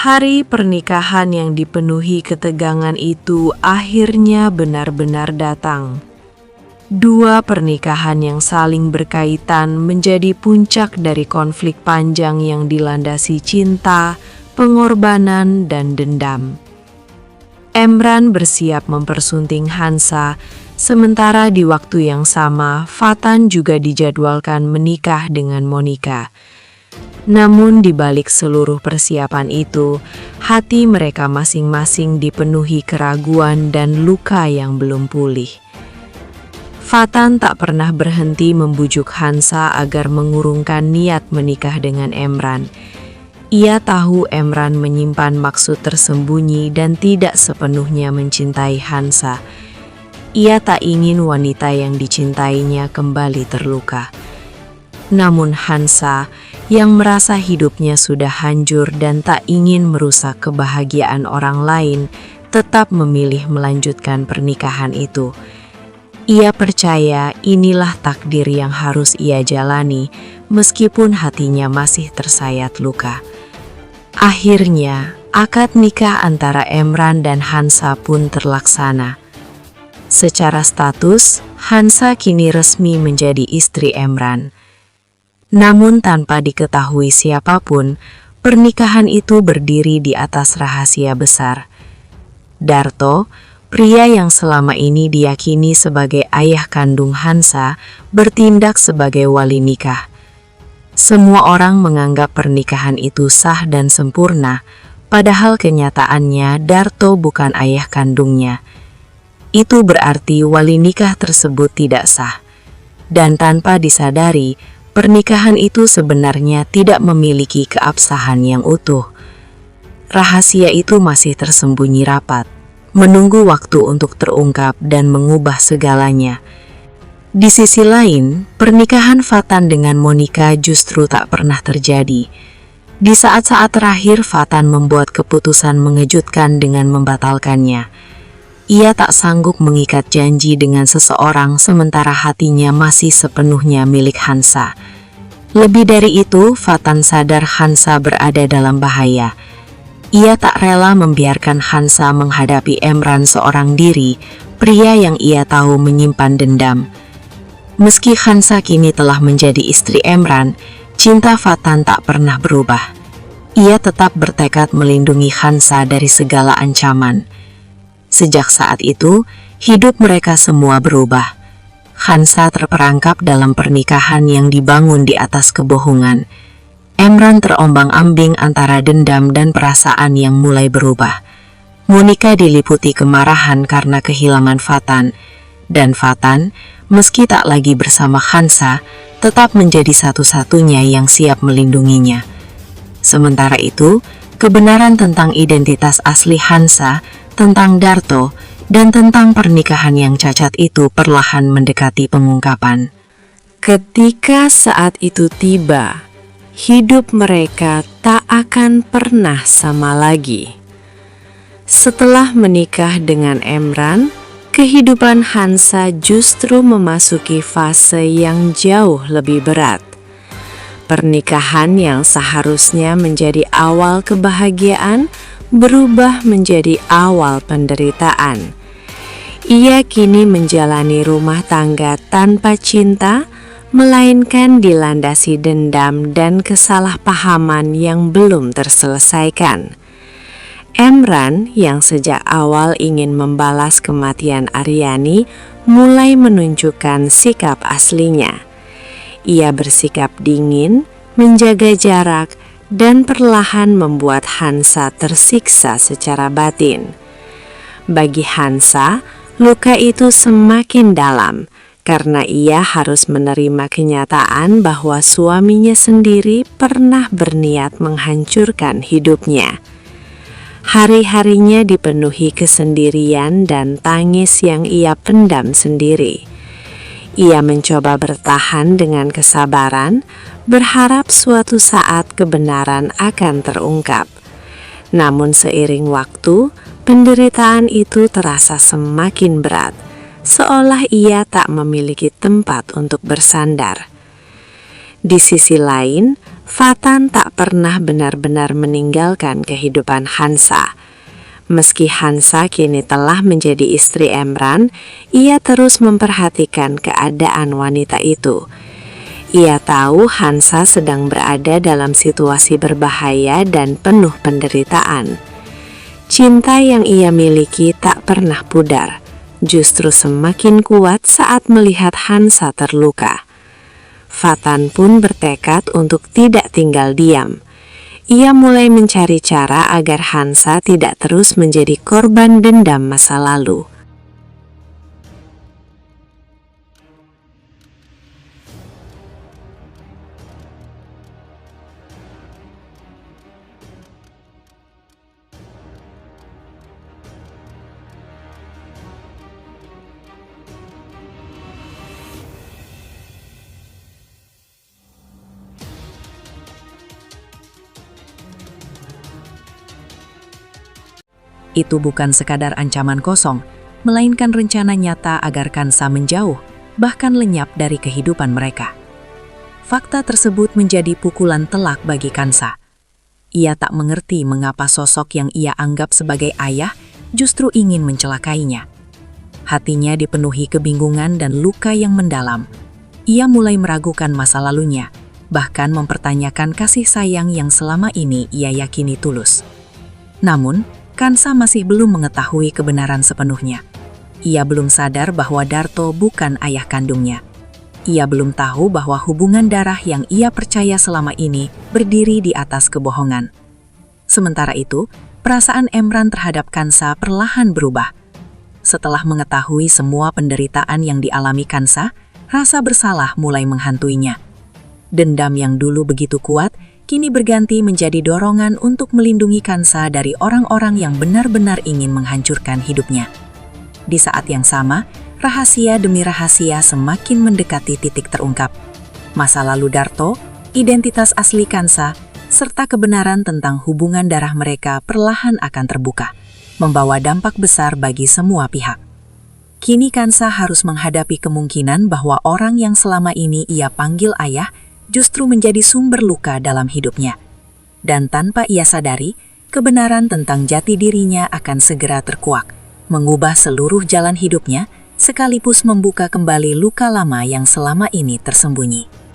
Hari pernikahan yang dipenuhi ketegangan itu akhirnya benar-benar datang. Dua pernikahan yang saling berkaitan menjadi puncak dari konflik panjang yang dilandasi cinta, pengorbanan, dan dendam. Emran bersiap mempersunting Hansa, sementara di waktu yang sama Fatan juga dijadwalkan menikah dengan Monica. Namun di balik seluruh persiapan itu, hati mereka masing-masing dipenuhi keraguan dan luka yang belum pulih. Fatan tak pernah berhenti membujuk Hansa agar mengurungkan niat menikah dengan Emran. Ia tahu Emran menyimpan maksud tersembunyi dan tidak sepenuhnya mencintai Hansa. Ia tak ingin wanita yang dicintainya kembali terluka. Namun Hansa, yang merasa hidupnya sudah hancur dan tak ingin merusak kebahagiaan orang lain, tetap memilih melanjutkan pernikahan itu. Ia percaya inilah takdir yang harus ia jalani, meskipun hatinya masih tersayat luka. Akhirnya, akad nikah antara Emran dan Hansa pun terlaksana. Secara status, Hansa kini resmi menjadi istri Emran. Namun tanpa diketahui siapapun, pernikahan itu berdiri di atas rahasia besar. Darto, pria yang selama ini diyakini sebagai ayah kandung Hansa, bertindak sebagai wali nikah. Semua orang menganggap pernikahan itu sah dan sempurna, padahal kenyataannya Darto bukan ayah kandungnya. Itu berarti wali nikah tersebut tidak sah. Dan tanpa disadari, pernikahan itu sebenarnya tidak memiliki keabsahan yang utuh. Rahasia itu masih tersembunyi rapat, menunggu waktu untuk terungkap dan mengubah segalanya. Di sisi lain, pernikahan Fatan dengan Monica justru tak pernah terjadi. Di saat-saat terakhir, Fatan membuat keputusan mengejutkan dengan membatalkannya. Ia tak sanggup mengikat janji dengan seseorang sementara hatinya masih sepenuhnya milik Hansa. Lebih dari itu, Fatan sadar Hansa berada dalam bahaya. Ia tak rela membiarkan Hansa menghadapi Emran seorang diri, pria yang ia tahu menyimpan dendam. Meski Hansa kini telah menjadi istri Emran, cinta Fatan tak pernah berubah. Ia tetap bertekad melindungi Hansa dari segala ancaman. Sejak saat itu, hidup mereka semua berubah. Hansa terperangkap dalam pernikahan yang dibangun di atas kebohongan. Emran terombang-ambing antara dendam dan perasaan yang mulai berubah. Monica diliputi kemarahan karena kehilangan Fatan, dan Fatan, meski tak lagi bersama Hansa, tetap menjadi satu-satunya yang siap melindunginya. Sementara itu, kebenaran tentang identitas asli Hansa, tentang Darto, dan tentang pernikahan yang cacat itu perlahan mendekati pengungkapan. Ketika saat itu tiba, hidup mereka tak akan pernah sama lagi. Setelah menikah dengan Emran, kehidupan Hansa justru memasuki fase yang jauh lebih berat. Pernikahan yang seharusnya menjadi awal kebahagiaan berubah menjadi awal penderitaan. Ia kini menjalani rumah tangga tanpa cinta, melainkan dilandasi dendam dan kesalahpahaman yang belum terselesaikan. Emran yang sejak awal ingin membalas kematian Aryani mulai menunjukkan sikap aslinya. Ia bersikap dingin, menjaga jarak, dan perlahan membuat Hansa tersiksa secara batin. Bagi Hansa, luka itu semakin dalam karena ia harus menerima kenyataan bahwa suaminya sendiri pernah berniat menghancurkan hidupnya. Hari-harinya dipenuhi kesendirian dan tangis yang ia pendam sendiri. Ia mencoba bertahan dengan kesabaran, berharap suatu saat kebenaran akan terungkap. Namun seiring waktu, penderitaan itu terasa semakin berat, seolah ia tak memiliki tempat untuk bersandar. Di sisi lain, Fatan tak pernah benar-benar meninggalkan kehidupan Hansa. Meski Hansa kini telah menjadi istri Emran, ia terus memperhatikan keadaan wanita itu. Ia tahu Hansa sedang berada dalam situasi berbahaya dan penuh penderitaan. Cinta yang ia miliki tak pernah pudar, justru semakin kuat saat melihat Hansa terluka. Fatan pun bertekad untuk tidak tinggal diam. Ia mulai mencari cara agar Hansa tidak terus menjadi korban dendam masa lalu. Itu bukan sekadar ancaman kosong, melainkan rencana nyata agar Kansa menjauh, bahkan lenyap dari kehidupan mereka. Fakta tersebut menjadi pukulan telak bagi Kansa. Ia tak mengerti mengapa sosok yang ia anggap sebagai ayah justru ingin mencelakainya. Hatinya dipenuhi kebingungan dan luka yang mendalam. Ia mulai meragukan masa lalunya, bahkan mempertanyakan kasih sayang yang selama ini ia yakini tulus. Namun, Kansa masih belum mengetahui kebenaran sepenuhnya. Ia belum sadar bahwa Darto bukan ayah kandungnya. Ia belum tahu bahwa hubungan darah yang ia percaya selama ini berdiri di atas kebohongan. Sementara itu, perasaan Emran terhadap Kansa perlahan berubah. Setelah mengetahui semua penderitaan yang dialami Kansa, rasa bersalah mulai menghantuinya. Dendam yang dulu begitu kuat kini berganti menjadi dorongan untuk melindungi Kansa dari orang-orang yang benar-benar ingin menghancurkan hidupnya. Di saat yang sama, rahasia demi rahasia semakin mendekati titik terungkap. Masa lalu Darto, identitas asli Kansa, serta kebenaran tentang hubungan darah mereka perlahan akan terbuka, membawa dampak besar bagi semua pihak. Kini Kansa harus menghadapi kemungkinan bahwa orang yang selama ini ia panggil ayah justru menjadi sumber luka dalam hidupnya. Dan tanpa ia sadari, kebenaran tentang jati dirinya akan segera terkuak, mengubah seluruh jalan hidupnya, sekaligus membuka kembali luka lama yang selama ini tersembunyi.